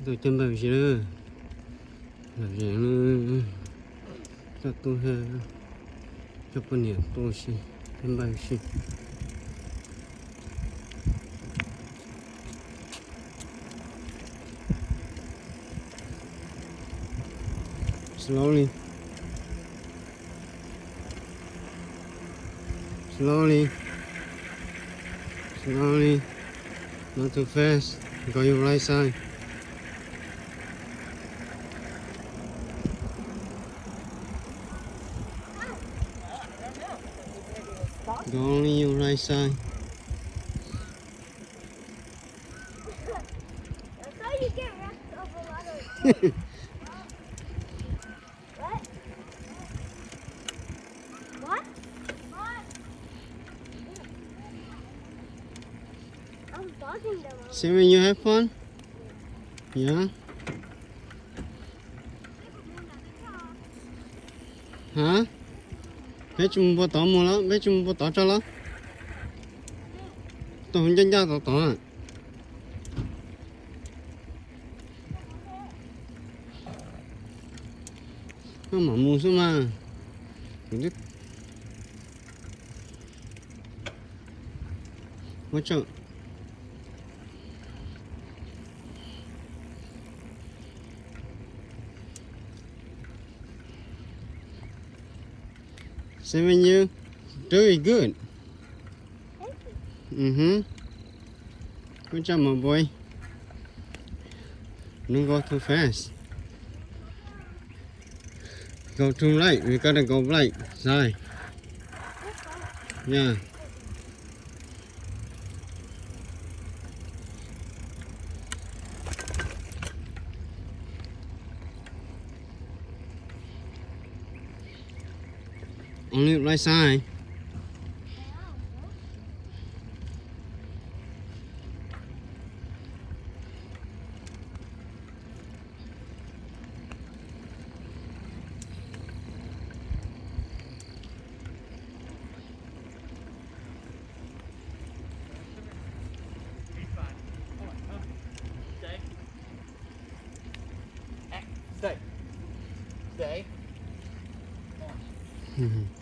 tôi chân bao gì nữa làm gì nữa cho tôi ha cho con nhiều tôi xin chân bao gì slowly slowly slowly not too fast go your right side go only your right side. That's how you get wrecked off a ladder. What? What? What? I'm bugging them. See when you have fun? Yeah? Hả? Bé chung bố tỏ mua lắm, bé chung bố tỏ cho lắm. Tôi không chân ra tỏ tỏ à. Nó mà mua số mà. Mình thích. Watch out. Seven you very good. Good job, my boy. Don't go too fast. Go too late. We gotta go right side. Yeah. Only right side. Stay. Stay. Mm-hmm.